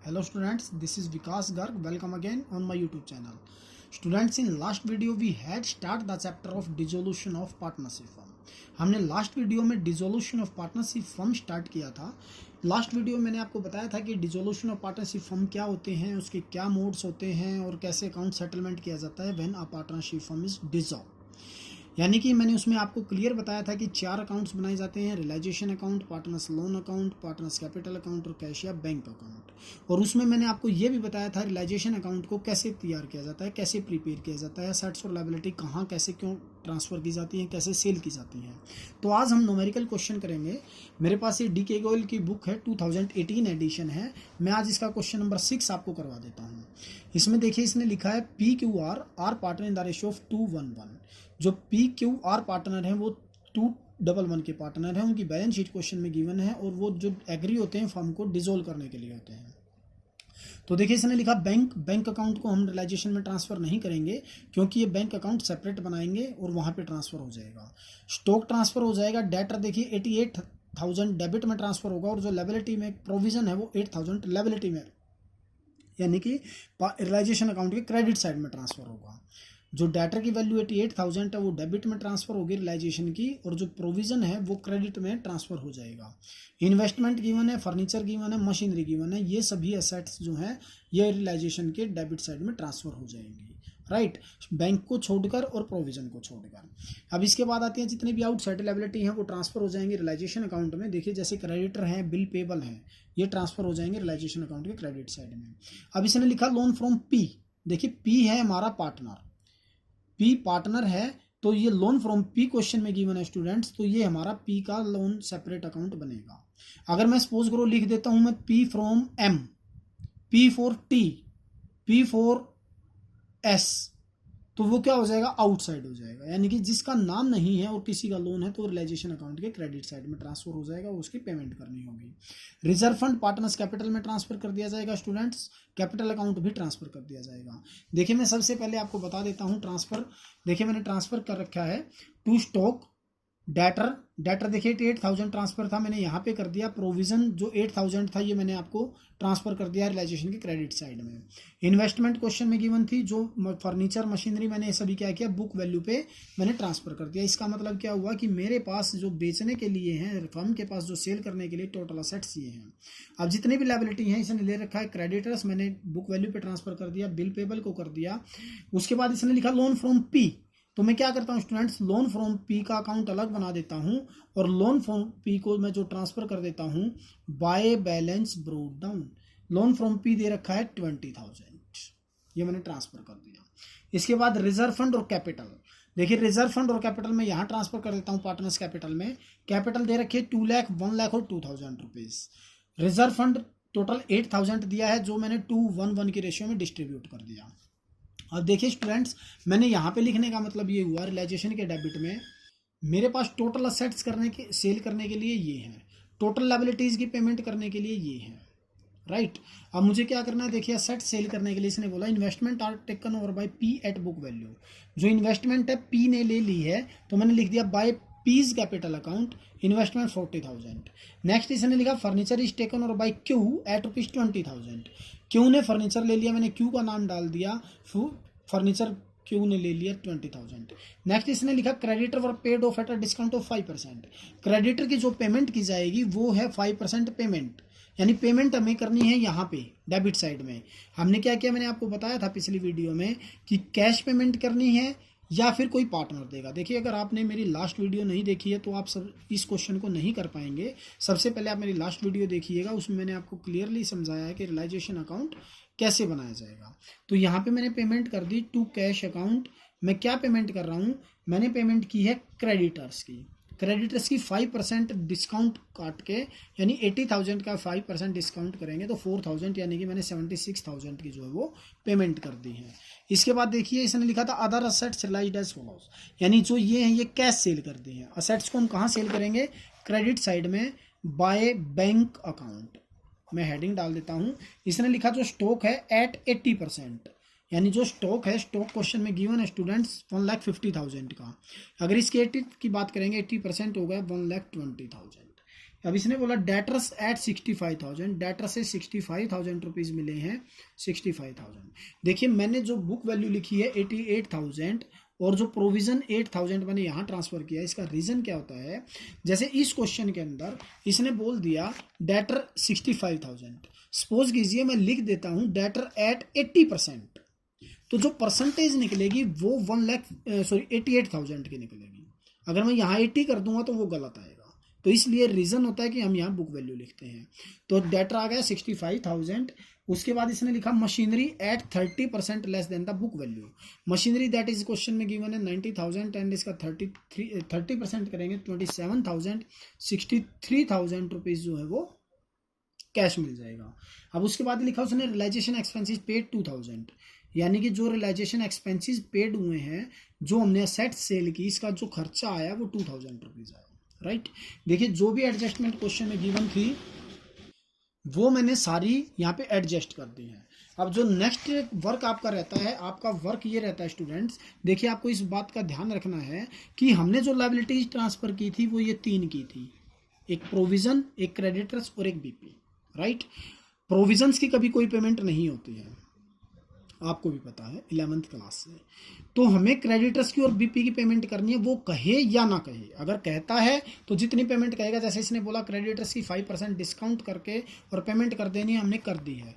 Hello students, this is Vikas Garg. Welcome again on my YouTube channel. Students, in last video we had start the chapter of dissolution of partnership firm. हमने last video में dissolution of partnership firm start किया था। Last video मैंने आपको बताया था कि dissolution of partnership firm क्या होते हैं, उसके क्या मोड्स होते हैं और कैसे अकाउंट सेटलमेंट किया जाता है when a partnership firm is dissolve. यानी कि मैंने उसमें आपको क्लियर बताया था कि 4 अकाउंट्स बनाए जाते हैं: realisation account, partners loan account, partners capital account और कैश या बैंक अकाउंट। और उसमें मैंने आपको ये भी बताया था रियलाइजेशन अकाउंट को कैसे तैयार किया जाता है, कैसे प्रिपेयर किया जाता है, एसेट्स और लायबिलिटी कहाँ कैसे क्यों ट्रांसफ़र की जाती हैं, कैसे सेल की जाती हैं। तो आज हम न्यूमेरिकल क्वेश्चन करेंगे। मेरे पास ये DK गोयल की बुक है, 2018 एडिशन है। मैं आज इसका क्वेश्चन नंबर 6 आपको करवा देता हूँ। इसमें देखिए, इसने लिखा है PQR are partner in the ratio of 2:1:1। जो PQR पार्टनर हैं वो 2:1:1 के पार्टनर हैं। उनकी बैलेंस शीट क्वेश्चन में गिवन है और वो जो एग्री होते हैं फर्म को डिसॉल्व करने के लिए होते हैं। तो देखिए, इसने लिखा बैंक अकाउंट को हम रियलाइजेशन में ट्रांसफ़र नहीं करेंगे क्योंकि ये बैंक अकाउंट सेपरेट बनाएंगे और वहाँ पे ट्रांसफ़र हो जाएगा। स्टॉक ट्रांसफ़र हो जाएगा। डेटर देखिए 88,000 डेबिट में ट्रांसफ़र होगा और जो लायबिलिटी में प्रोविजन है वो 8,000 लायबिलिटी में, यानी कि रियलाइजेशन अकाउंट के क्रेडिट साइड में ट्रांसफ़र होगा। जो डेटर की वैल्यू 88,000 है वो डेबिट में ट्रांसफ़र होगी रियलाइजेशन की, और जो प्रोविज़न है वो क्रेडिट में ट्रांसफ़र हो जाएगा। इन्वेस्टमेंट गिवन है, फर्नीचर गिवन है, मशीनरी गिवन है। ये सभी एसेट्स जो हैं ये रियलाइजेशन के डेबिट साइड में ट्रांसफ़र हो जाएंगी, राइट, बैंक को छोड़कर और प्रोविज़न को छोड़कर। अब इसके बाद आती हैं जितनी भी आउटसाइड लायबिलिटी हैं वो ट्रांसफ़र हो जाएंगे रियलाइजेशन अकाउंट में। देखिए, जैसे क्रेडिटर हैं, बिल पेबल हैं, ये ट्रांसफ़र हो जाएंगे रियलाइजेशन अकाउंट के क्रेडिट साइड में। अब इसने लिखा लोन फ्रॉम P। देखिए, P है हमारा पार्टनर, P पार्टनर है, तो ये लोन फ्रॉम P क्वेश्चन में गिवन है स्टूडेंट्स, तो ये हमारा P का लोन सेपरेट अकाउंट बनेगा। अगर मैं सपोज करो लिख देता हूं मैं P from M, P for T, P for S, तो वो क्या हो जाएगा, आउटसाइड हो जाएगा। यानी कि जिसका नाम नहीं है और किसी का लोन है तो रियलाइजेशन अकाउंट के क्रेडिट साइड में ट्रांसफर हो जाएगा, उसकी पेमेंट करनी होगी। रिजर्व फंड पार्टनर्स कैपिटल में ट्रांसफर कर दिया जाएगा स्टूडेंट्स, कैपिटल अकाउंट भी ट्रांसफर कर दिया जाएगा। देखिए, मैं सबसे पहले आपको बता देता हूँ ट्रांसफर। देखिए, मैंने ट्रांसफर कर रखा है टू स्टॉक डेटर देखिए 88,000 ट्रांसफर था, मैंने यहाँ पे कर दिया। प्रोविजन जो 8,000 था ये मैंने आपको ट्रांसफर कर दिया रियलाइजेशन के क्रेडिट साइड में। इन्वेस्टमेंट क्वेश्चन में गिवन थी, जो फर्नीचर मशीनरी मैंने सभी क्या किया, बुक वैल्यू पे मैंने ट्रांसफर कर दिया। इसका मतलब क्या हुआ कि मेरे पास जो बेचने के लिए हैं, फर्म के पास जो सेल करने के लिए टोटल असेट्स ये हैं। अब जितनी भी लायबिलिटी हैं इसने ले रखा है क्रेडिटर्स, मैंने बुक वैल्यू पे ट्रांसफर कर दिया, बिल पेबल को कर दिया। उसके बाद इसने लिखा लोन फ्रॉम P, तो मैं क्या करता हूँ स्टूडेंट्स, लोन फ्रॉम P का अकाउंट अलग बना देता हूँ और लोन फ्रॉम P को मैं जो ट्रांसफर कर देता हूँ by balance brought down. Loan from P दे रखा है 20,000, ये मैंने ट्रांसफर कर दिया। इसके बाद रिजर्व फंड और कैपिटल, देखिए रिजर्व फंड और कैपिटल में यहाँ ट्रांसफर कर देता हूँ पार्टनर्स कैपिटल में। कैपिटल दे रखी है 2 लाख, 1 लाख और 2,000 रुपीज़। रिजर्व फंड टोटल 8,000 दिया है, जो मैंने 2:1:1 की रेशियो में डिस्ट्रीब्यूट कर दिया। अब देखिए स्टूडेंट्स, मैंने यहाँ पे लिखने का मतलब ये हुआ, रियलाइजेशन के डेबिट में मेरे पास टोटल असेट्स करने के सेल करने के लिए ये हैं, टोटल लायबिलिटीज़ की पेमेंट करने के लिए ये हैं, राइट। अब मुझे क्या करना है, देखिए असेट सेल करने के लिए इसने बोला investment are taken over by P at book value. जो इन्वेस्टमेंट है P ने ले ली है, तो मैंने लिख दिया by P's capital account, investment 40,000। Next इसने लिखा furniture is taken over by Q at ₹20,000। Q ने फर्नीचर ले लिया, मैंने Q का नाम डाल दिया, फर्नीचर Q ने ले लिया 20,000। नेक्स्ट इसने लिखा creditor were paid of at a discount of 5%। Creditor की जो पेमेंट की जाएगी वो है 5% पेमेंट, यानी पेमेंट हमें करनी है यहाँ पे डेबिट साइड में। हमने क्या किया, मैंने आपको बताया था पिछली वीडियो में कि कैश पेमेंट करनी है या फिर कोई पार्टनर देगा। देखिए, अगर आपने मेरी लास्ट वीडियो नहीं देखी है तो आप सब इस क्वेश्चन को नहीं कर पाएंगे। सबसे पहले आप मेरी लास्ट वीडियो देखिएगा, उसमें मैंने आपको क्लियरली समझाया है कि रियलाइजेशन अकाउंट कैसे बनाया जाएगा। तो यहाँ पे मैंने पेमेंट कर दी टू कैश अकाउंट। मैं क्या पेमेंट कर रहा हूँ, मैंने पेमेंट की है क्रेडिटर्स की। क्रेडिटर्स की 5% डिस्काउंट काट के, यानी 80,000 का 5% डिस्काउंट करेंगे तो 4,000, यानी कि मैंने 76,000 की जो है वो पेमेंट कर दी है। इसके बाद देखिए इसने लिखा था other assets realised as follows, यानी जो ये हैं ये कैश सेल कर दी हैं। असेट्स को हम कहाँ सेल करेंगे, क्रेडिट साइड में बाय बैंक अकाउंट। मैं हेडिंग डाल देता हूँ। इसने लिखा जो स्टॉक है एट 80%, यानी जो स्टॉक है, स्टॉक क्वेश्चन में गिवन है स्टूडेंट्स 1,50,000 का। अगर इसके 80 की बात करेंगे 80% हो गया 1,20,000। अब इसने बोला डेटर्स एट 65,000, डेटर से 65,000 रुपीज़ मिले हैं 65,000। देखिए मैंने जो बुक वैल्यू लिखी है 88,000 और जो प्रोविज़न 8,000 मैंने यहाँ ट्रांसफ़र किया, इसका रीज़न क्या होता है, जैसे इस क्वेश्चन के अंदर इसने बोल दिया डेटर 65,000, सपोज कीजिए मैं लिख देता हूँ डेटर एट 80%, तो जो परसेंटेज निकलेगी वो 88,000 की निकलेगी। अगर मैं यहाँ 80 कर दूंगा तो वो गलत आएगा, तो इसलिए रीज़न होता है कि हम यहाँ बुक वैल्यू लिखते हैं। तो डेटर आ गया 65,000। उसके बाद इसने लिखा machinery at 30% less than the book value. Machinery that is question में गिवन है 90,000 एंड इसका 30% करेंगे 27,000, 63,000 रुपीज़ जो है वो कैश मिल जाएगा। अब उसके बाद लिखा उसने रियलाइजेशन एक्सपेंसेस पेड 2,000, यानी कि जो रियलाइजेशन एक्सपेंसेस पेड हुए हैं, जो हमने असेट सेल की, इसका जो खर्चा आया वो 2,000 रुपीज़ आया, राइट। देखिए जो भी एडजस्टमेंट क्वेश्चन में गिवन थी वो मैंने सारी यहाँ पे एडजस्ट कर दी है। अब जो नेक्स्ट वर्क आपका रहता है, आपका वर्क ये रहता है स्टूडेंट्स, देखिए आपको इस बात का ध्यान रखना है कि हमने जो लायबिलिटीज ट्रांसफ़र की थी वो ये 3 की थी, एक प्रोविज़न, एक क्रेडिटर्स और एक बीपी, राइट। प्रोविजंस की कभी कोई पेमेंट नहीं होती है, आपको भी पता है 11th क्लास से। तो हमें क्रेडिटर्स की और बीपी की पेमेंट करनी है, वो कहे या ना कहे। अगर कहता है तो जितनी पेमेंट कहेगा, जैसे इसने बोला क्रेडिटर्स की 5% डिस्काउंट करके और पेमेंट कर देनी है, हमने कर दी है।